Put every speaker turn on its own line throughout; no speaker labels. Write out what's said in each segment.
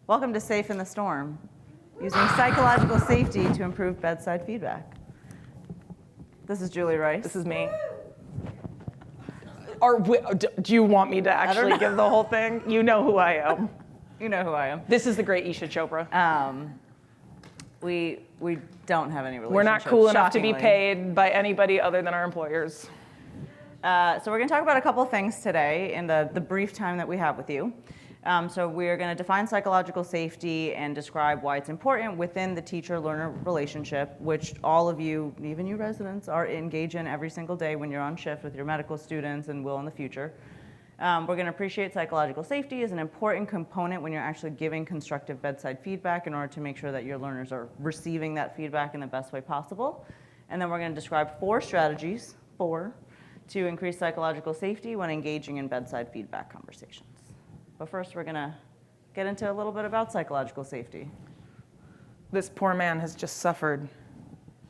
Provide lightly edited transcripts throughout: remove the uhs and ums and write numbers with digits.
Welcome to Safe in the Storm, using psychological safety to improve bedside feedback. This is Julie Rice.
This is me. Do you want me to actually give the whole thing? You know who I am.
You know who I am.
This is the great Eisha Chopra.
We don't have any relationship.
We're not cool enough to be
shockingly.
paid by anybody other than our employers.
So we're going to talk about a couple of things today in the brief time that we have with you. So we're going to define psychological safety and describe why it's important within the teacher-learner relationship, which all of you, even you residents, are engaged in every single day when you're on shift with your medical students and will in the future. We're going to appreciate psychological safety as an important component when you're actually giving constructive bedside feedback in order to make sure that your learners are receiving that feedback in the best way possible. And then we're going to describe 4 strategies, to increase psychological safety when engaging in bedside feedback conversations. But first, we're going to get into a little bit about psychological safety.
This poor man has just suffered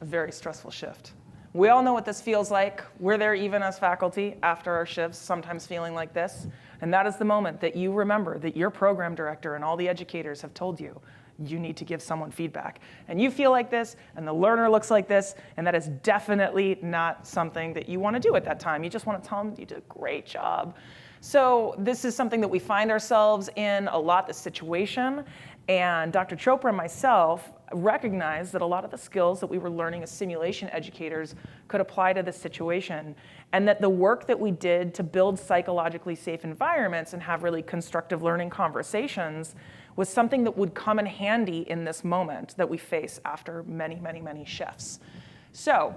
a very stressful shift. We all know what this feels like. We're there even as faculty after our shifts, sometimes feeling like this. And that is the moment that you remember that your program director and all the educators have told you, you need to give someone feedback. And you feel like this, and the learner looks like this, and that is definitely not something that you want to do at that time. You just want to tell them you did a great job. So this is something that we find ourselves in a lot, this situation. And Dr. Chopra and myself recognized that a lot of the skills that we were learning as simulation educators could apply to this situation. And that the work that we did to build psychologically safe environments and have really constructive learning conversations was something that would come in handy in this moment that we face after many, many, many shifts. So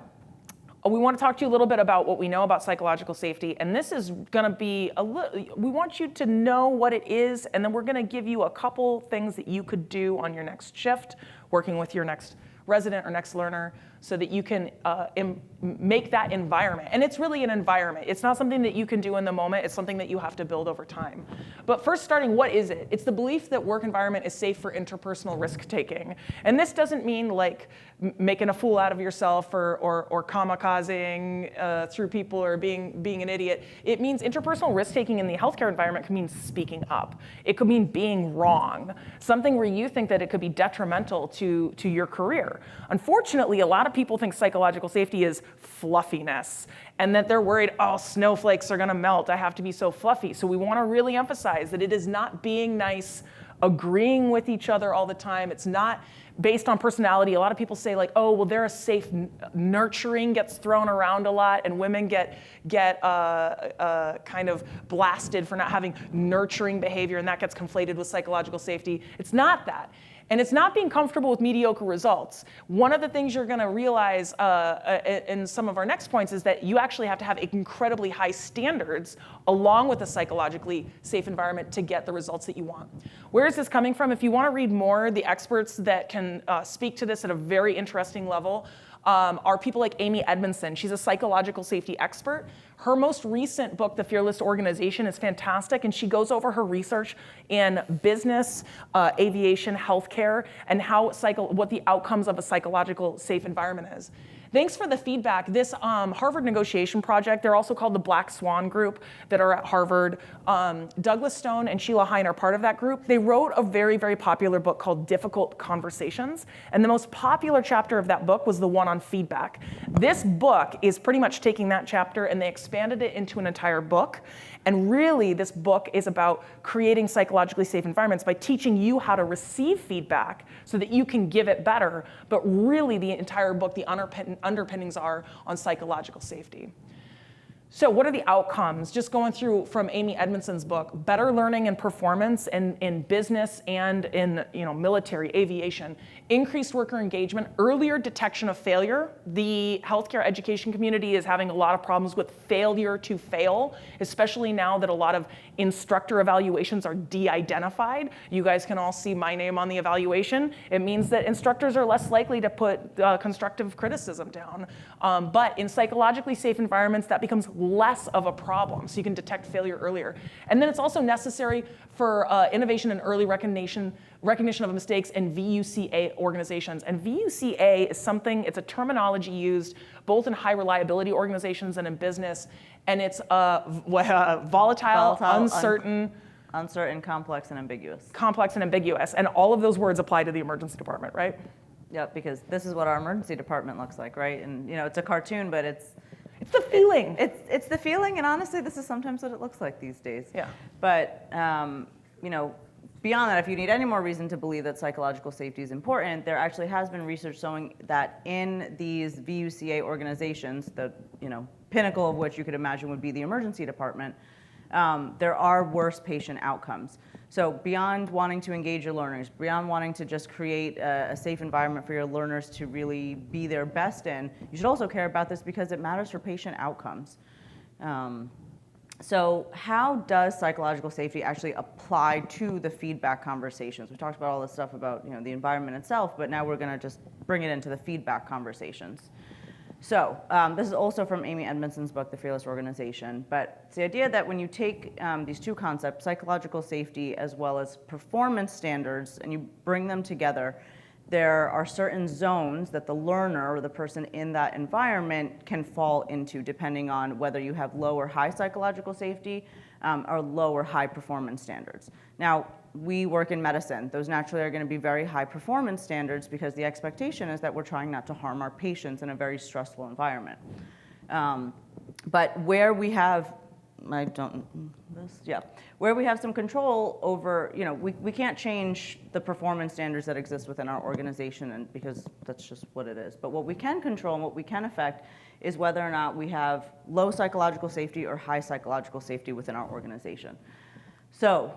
we want to talk to you a little bit about what we know about psychological safety, and this is going to be we want you to know what it is, and then we're going to give you a couple things that you could do on your next shift, working with your next resident or next learner, so that you can make that environment. And it's really an environment. It's not something that you can do in the moment. It's something that you have to build over time. But first starting, what is it? It's the belief that work environment is safe for interpersonal risk-taking. And this doesn't mean like making a fool out of yourself or kamikazing through people or being an idiot. It means interpersonal risk-taking in the healthcare environment can mean speaking up. It could mean being wrong, something where you think that it could be detrimental to your career. Unfortunately, a lot of people think psychological safety is fluffiness and that they're worried, oh, snowflakes are going to melt. I have to be so fluffy. So we want to really emphasize that it is not being nice, agreeing with each other all the time. It's not based on personality. A lot of people say like, oh, well, they're a safe, nurturing gets thrown around a lot, and women get kind of blasted for not having nurturing behavior, and that gets conflated with psychological safety. It's not that. And it's not being comfortable with mediocre results. One of the things you're going to realize in some of our next points is that you actually have to have incredibly high standards along with a psychologically safe environment to get the results that you want. Where is this coming from? If you want to read more, the experts that can speak to this at a very interesting level are people like Amy Edmondson. She's a psychological safety expert. Her most recent book, The Fearless Organization, is fantastic, and she goes over her research in business, aviation, healthcare, and what the outcomes of a psychological safe environment is. Thanks for the feedback. This Harvard negotiation project, they're also called the Black Swan Group that are at Harvard. Douglas Stone and Sheila Hine are part of that group. They wrote a very, very popular book called Difficult Conversations. And the most popular chapter of that book was the one on feedback. This book is pretty much taking that chapter and they expanded it into an entire book. And really, this book is about creating psychologically safe environments by teaching you how to receive feedback so that you can give it better. But really, the entire book, the underpinnings are on psychological safety. So what are the outcomes? Just going through from Amy Edmondson's book, better learning and performance in business and in military, aviation, increased worker engagement, earlier detection of failure. The healthcare education community is having a lot of problems with failure to fail, especially now that a lot of instructor evaluations are de-identified. You guys can all see my name on the evaluation. It means that instructors are less likely to put constructive criticism down. But in psychologically safe environments, that becomes less of a problem, so you can detect failure earlier. And then it's also necessary for innovation and early recognition of mistakes in VUCA organizations. And VUCA is something, it's a terminology used both in high reliability organizations and in business, and it's volatile, uncertain,
Uncertain, complex, and ambiguous.
Complex and ambiguous. And all of those words apply to the emergency department, right?
Yep, because this is what our emergency department looks like, right? And it's a cartoon, but it's
the feeling.
It's the feeling, and honestly, this is sometimes what it looks like these days.
Yeah.
But beyond that, if you need any more reason to believe that psychological safety is important, there actually has been research showing that in these VUCA organizations, the pinnacle of which you could imagine would be the emergency department, there are worse patient outcomes. So beyond wanting to engage your learners, beyond wanting to just create a safe environment for your learners to really be their best in, you should also care about this because it matters for patient outcomes. So how does psychological safety actually apply to the feedback conversations? We talked about all this stuff about the environment itself, but now we're going to just bring it into the feedback conversations. So this is also from Amy Edmondson's book, The Fearless Organization. But it's the idea that when you take these two concepts, psychological safety as well as performance standards, and you bring them together, there are certain zones that the learner or the person in that environment can fall into depending on whether you have low or high psychological safety or low or high performance standards. Now, we work in medicine. Those naturally are going to be very high performance standards because the expectation is that we're trying not to harm our patients in a very stressful environment. But where we have where we have some control over, we can't change the performance standards that exist within our organization, and because that's just what it is. But what we can control and what we can affect is whether or not we have low psychological safety or high psychological safety within our organization. So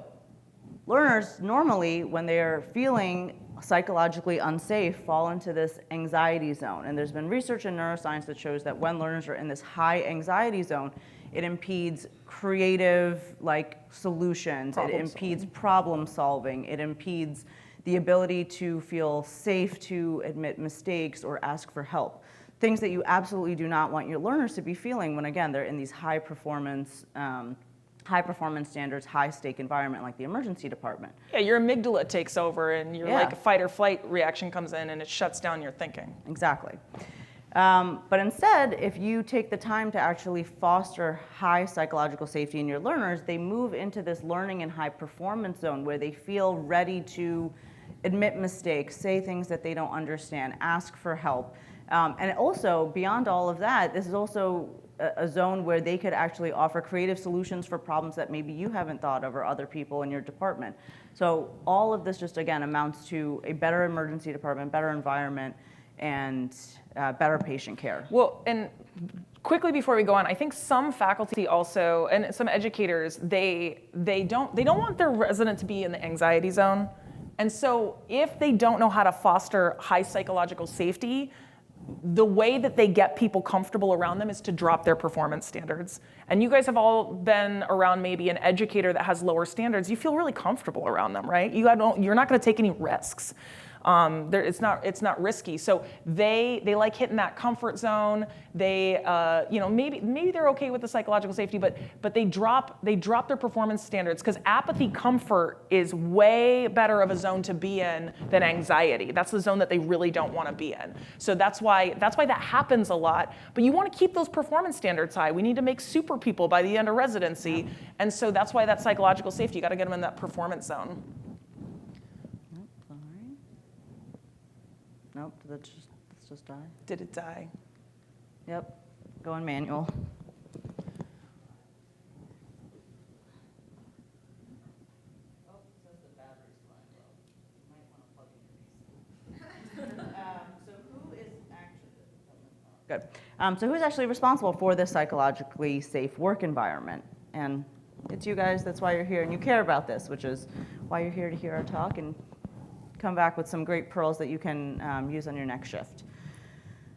learners normally, when they're feeling psychologically unsafe, fall into this anxiety zone. And there's been research in neuroscience that shows that when learners are in this high anxiety zone, it impedes creative solutions. It impedes problem solving. It impedes the ability to feel safe to admit mistakes or ask for help. Things that you absolutely do not want your learners to be feeling when, again, they're in these high performance standards, high stake environment like the emergency department.
Yeah, your amygdala takes over and your fight or flight reaction comes in and it shuts down your thinking.
Exactly. But instead, if you take the time to actually foster high psychological safety in your learners, they move into this learning and high performance zone where they feel ready to admit mistakes, say things that they don't understand, ask for help. And also, beyond all of that, this is also a zone where they could actually offer creative solutions for problems that maybe you haven't thought of or other people in your department. So all of this just, again, amounts to a better emergency department, better environment, and better patient care.
Well, and quickly before we go on, I think some faculty also, and some educators, they don't want their resident to be in the anxiety zone. And so if they don't know how to foster high psychological safety, the way that they get people comfortable around them is to drop their performance standards. And you guys have all been around maybe an educator that has lower standards. You feel really comfortable around them, right? You're not going to take any risks. It's not risky. So they like hitting that comfort zone. They maybe they're okay with the psychological safety, but they drop their performance standards because apathy comfort is way better of a zone to be in than anxiety. That's the zone that they really don't want to be in. So that's why that happens a lot. But you want to keep those performance standards high. We need to make super people by the end of residency, and so that's why that psychological safety. You got to get them in that performance zone.
Nope, let's just die.
Did it die?
Yep, going manual. Oh, it says the battery's running low. You might want to plug in your PC. So who is actually, good. So who's actually responsible for this psychologically safe work environment? And it's you guys, that's why you're here, and you care about this, which is why you're here to hear our talk and come back with some great pearls that you can use on your next shift.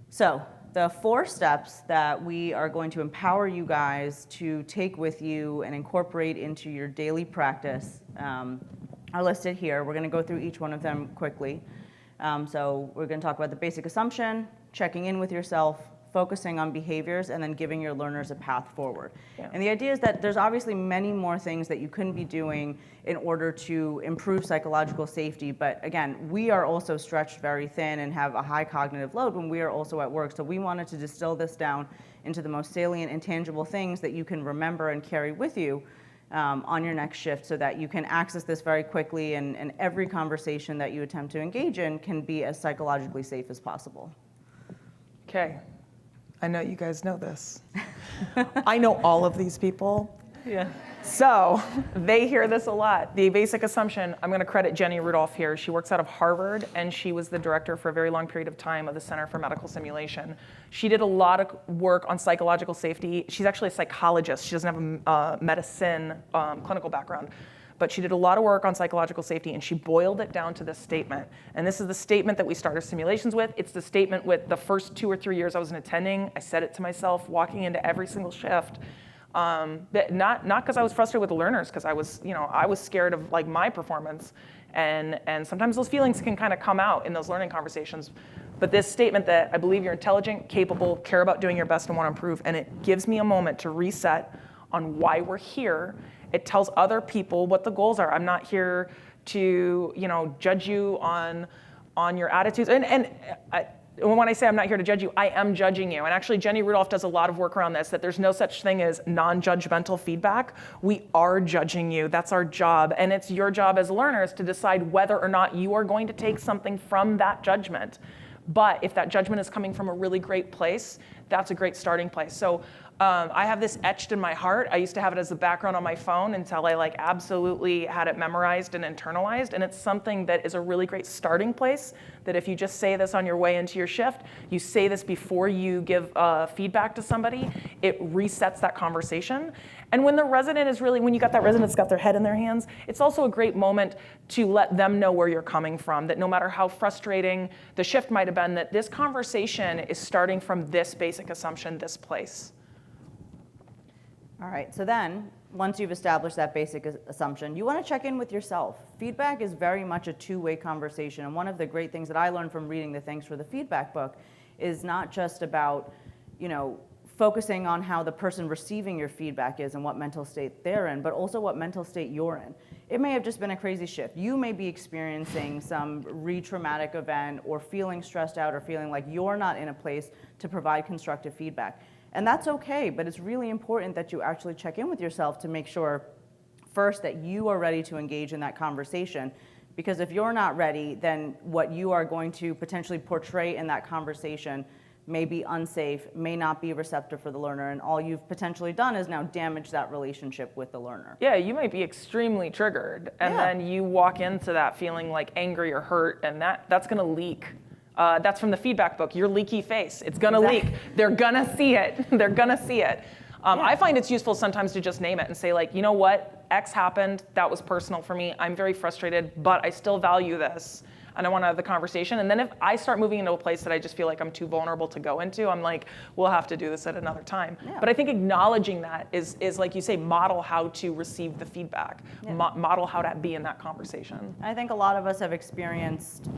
So the 4 steps that we are going to empower you guys to take with you and incorporate into your daily practice are listed here. We're going to go through each one of them quickly. So we're going to talk about the basic assumption, checking in with yourself, focusing on behaviors, and then giving your learners a path forward. Yeah. And the idea is that there's obviously many more things that you couldn't be doing in order to improve psychological safety, but again, we are also stretched very thin and have a high cognitive load when we are also at work, so we wanted to distill this down into the most salient and tangible things that you can remember and carry with you on your next shift so that you can access this very quickly and every conversation that you attempt to engage in can be as psychologically safe as possible.
Okay, I know you guys know this. I know all of these people.
Yeah.
So they hear this a lot. The basic assumption, I'm going to credit Jenny Rudolph here. She works out of Harvard, and she was the director for a very long period of time of the Center for Medical Simulation. She did a lot of work on psychological safety. She's actually a psychologist. She doesn't have a medicine clinical background. But she did a lot of work on psychological safety, and she boiled it down to this statement. And this is the statement that we started simulations with. It's the statement with the first 2 or 3 years I was attending. I said it to myself walking into every single shift. That not because I was frustrated with the learners, because I was scared of like my performance, and sometimes those feelings can kind of come out in those learning conversations. But this statement that I believe you're intelligent, capable, care about doing your best, and want to improve, and it gives me a moment to reset on why we're here. It tells other people what the goals are. I'm not here to judge you on your attitudes, and when I say I'm not here to judge you, I am judging you. And actually, Jenny Rudolph does a lot of work around this, that there's no such thing as non-judgmental feedback. We are judging you. That's our job. And it's your job as learners to decide whether or not you are going to take something from that judgment. But if that judgment is coming from a really great place, that's a great starting place. So I have this etched in my heart. I used to have it as a background on my phone until I absolutely had it memorized and internalized. And it's something that is a really great starting place, that if you just say this on your way into your shift, you say this before you give feedback to somebody, it resets that conversation. And when the resident is when you got that resident that's got their head in their hands, it's also a great moment to let them know where you're coming from, that no matter how frustrating the shift might have been, that this conversation is starting from this basic assumption, this place.
All right, so then once you've established that basic assumption, you want to check in with yourself. Feedback is very much a two-way conversation, and one of the great things that I learned from reading the Thanks for the Feedback book is not just about, focusing on how the person receiving your feedback is and what mental state they're in, but also what mental state you're in. It may have just been a crazy shift. You may be experiencing some re-traumatic event or feeling stressed out or feeling like you're not in a place to provide constructive feedback. And that's okay, but it's really important that you actually check in with yourself to make sure, first, that you are ready to engage in that conversation. Because if you're not ready, then what you are going to potentially portray in that conversation may be unsafe, may not be receptive for the learner, and all you've potentially done is now damage that relationship with the learner.
Yeah, you might be extremely triggered, and then you walk into that feeling like angry or hurt, and that's gonna leak. That's from the feedback book, your leaky face. It's gonna leak. They're gonna see it. They're gonna see it. I find it's useful sometimes to just name it and say you know what, X happened, that was personal for me, I'm very frustrated, but I still value this, and I wanna have the conversation. And then if I start moving into a place that I just feel like I'm too vulnerable to go into, I'm like, we'll have to do this at another time. Yeah. But I think acknowledging that is like you say, model how to receive the feedback, model how to be in that conversation.
I think a lot of us have experienced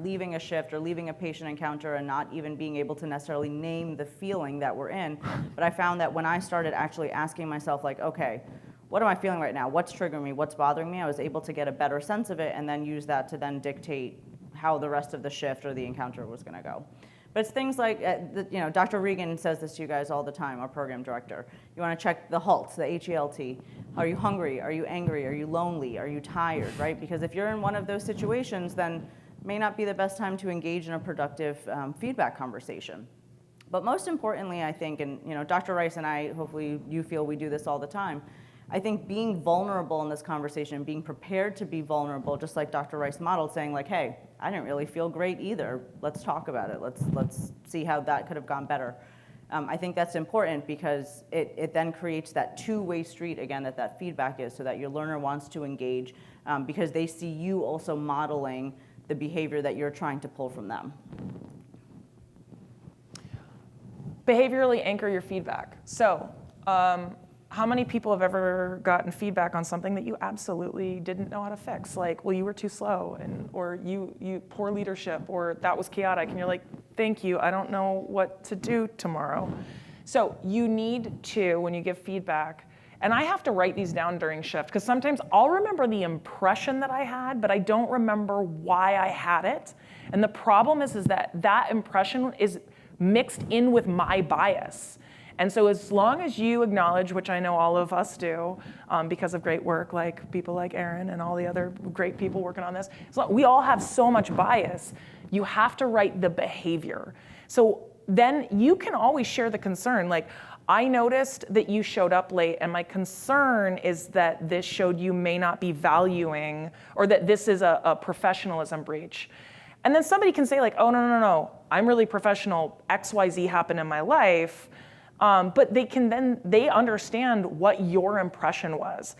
leaving a shift or leaving a patient encounter and not even being able to necessarily name the feeling that we're in. But I found that when I started actually asking myself okay, what am I feeling right now? What's triggering me? What's bothering me? I was able to get a better sense of it and then use that to then dictate how the rest of the shift or the encounter was going to go. But it's things like, Dr. Regan says this to you guys all the time, our program director. You want to check the HALT, the H-E-L-T. Are you hungry? Are you angry? Are you lonely? Are you tired, right? Because if you're in one of those situations, then it may not be the best time to engage in a productive feedback conversation. But most importantly, I think, and Dr. Rice and I, hopefully you feel we do this all the time, I think being vulnerable in this conversation, being prepared to be vulnerable, just like Dr. Rice modeled, saying hey, I didn't really feel great either. Let's talk about it. Let's see how that could have gone better. I think that's important because it then creates that two-way street again that feedback is, so that your learner wants to engage because they see you also modeling the behavior that you're trying to pull from them.
Behaviorally anchor your feedback. So, how many people have ever gotten feedback on something that you absolutely didn't know how to fix? Well, you were too slow, or you poor leadership, or that was chaotic, and you're like, thank you, I don't know what to do tomorrow. So you need to, when you give feedback, and I have to write these down during shift, because sometimes I'll remember the impression that I had, but I don't remember why I had it. And the problem is that impression is mixed in with my bias. And so as long as you acknowledge, which I know all of us do, because of great work like people like Aaron and all the other great people working on this, we all have so much bias, you have to write the behavior. So then you can always share the concern. Like, I noticed that you showed up late, and my concern is that this showed you may not be valuing, or that this is a professionalism breach. And then somebody can say like, oh, no, I'm really professional, XYZ happened in my life. But they understand what your impression was.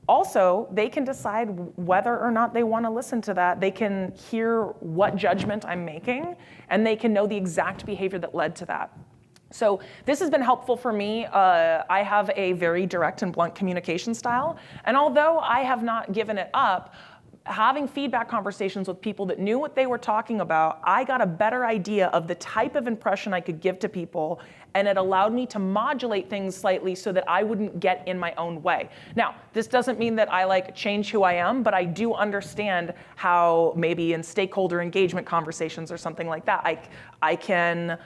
Also, they can decide whether or not they want to listen to that. They can hear what judgment I'm making, and they can know the exact behavior that led to that. So this has been helpful for me. I have a very direct and blunt communication style. And although I have not given it up, having feedback conversations with people that knew what they were talking about, I got a better idea of the type of impression I could give to people, and it allowed me to modulate things slightly so that I wouldn't get in my own way. Now, this doesn't mean that I change who I am, but I do understand how maybe in stakeholder engagement conversations or something like that, I can,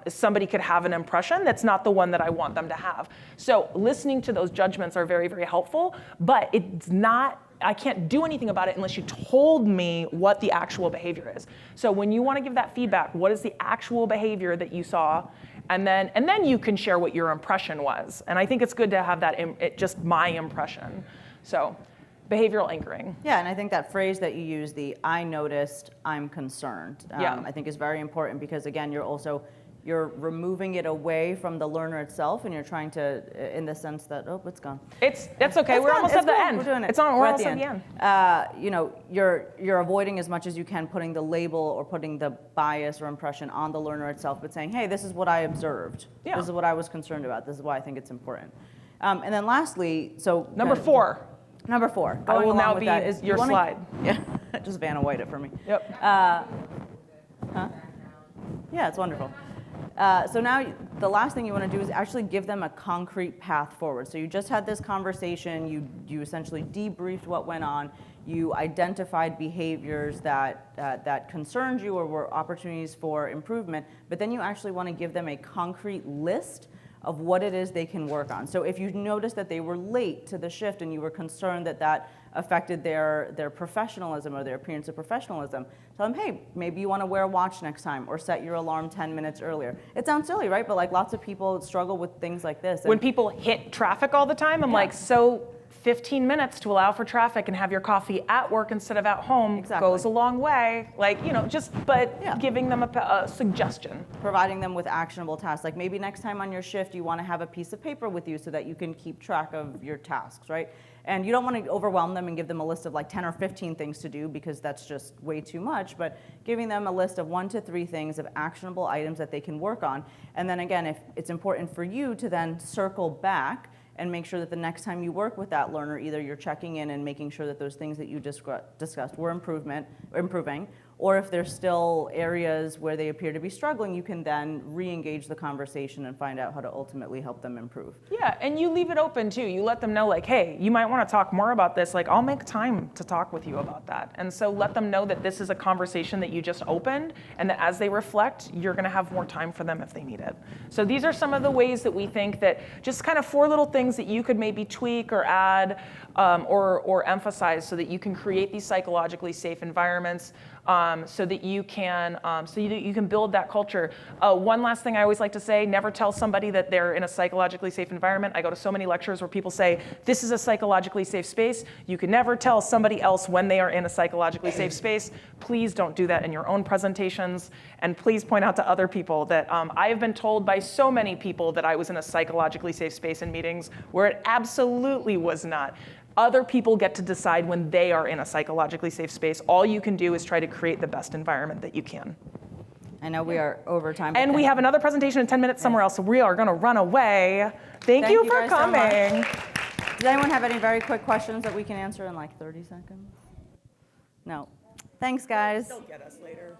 somebody could have an impression that's not the one that I want them to have. So listening to those judgments are very, very helpful, but it's not, I can't do anything about it unless you told me what the actual behavior is. So when you want to give that feedback, what is the actual behavior that you saw? And then you can share what your impression was. And I think it's good to have that, just my impression. So behavioral anchoring.
Yeah, and I think that phrase that you use, the I noticed, I'm concerned,
Yeah.
I think is very important, because again, you're removing it away from the learner itself, and you're trying to, in the sense that, oh, it's gone.
That's okay. We're almost at the end.
We're doing it.
We're almost at the end.
You're avoiding as much as you can putting the label or putting the bias or impression on the learner itself, but saying, hey, this is what I observed.
Yeah.
This is what I was concerned about. This is why I think it's important. And then lastly, so
Number four.
Number 4.
I
Going
will
along
now
with
be
that is
your slide.
Yeah, just Vanna White it for me.
Yep.
Huh? Yeah, it's wonderful. So now the last thing you want to do is actually give them a concrete path forward. So you just had this conversation, you essentially debriefed what went on, you identified behaviors that concerned you or were opportunities for improvement, but then you actually want to give them a concrete list of what it is they can work on. So if you notice that they were late to the shift and you were concerned that that affected their professionalism or their appearance of professionalism, tell them, hey, maybe you want to wear a watch next time or set your alarm 10 minutes earlier. It sounds silly, right? But lots of people struggle with things like this.
When people hit traffic all the time, I'm like, so 15 minutes to allow for traffic and have your coffee at work instead of at home goes a long way. Giving them a suggestion.
Providing them with actionable tasks. Like maybe next time on your shift, you want to have a piece of paper with you so that you can keep track of your tasks, right? And you don't want to overwhelm them and give them a list of 10 or 15 things to do, because that's just way too much, but giving them a list of 1 to 3 things of actionable items that they can work on. And then again, if it's important for you to then circle back and make sure that the next time you work with that learner, either you're checking in and making sure that those things that you discussed were improving, or if there's still areas where they appear to be struggling, you can then re-engage the conversation and find out how to ultimately help them improve.
Yeah, and you leave it open too. You let them know hey, you might want to talk more about this. I'll make time to talk with you about that. And so let them know that this is a conversation that you just opened, and that as they reflect, you're going to have more time for them if they need it. So these are some of the ways that we think that just kind of 4 little things that you could maybe tweak or add or emphasize so that you can create these psychologically safe environments. So that you can build that culture. One last thing I always like to say: never tell somebody that they're in a psychologically safe environment. I go to so many lectures where people say, "This is a psychologically safe space." You can never tell somebody else when they are in a psychologically safe space. Please don't do that in your own presentations, and please point out to other people that I have been told by so many people that I was in a psychologically safe space in meetings where it absolutely was not. Other people get to decide when they are in a psychologically safe space. All you can do is try to create the best environment that you can.
I know we are over time.
And we have another presentation in 10 minutes somewhere else, so we are going to run away. Thank you for coming.
Does anyone have any very quick questions that we can answer in 30 seconds? No. Thanks, guys.
They'll get us later.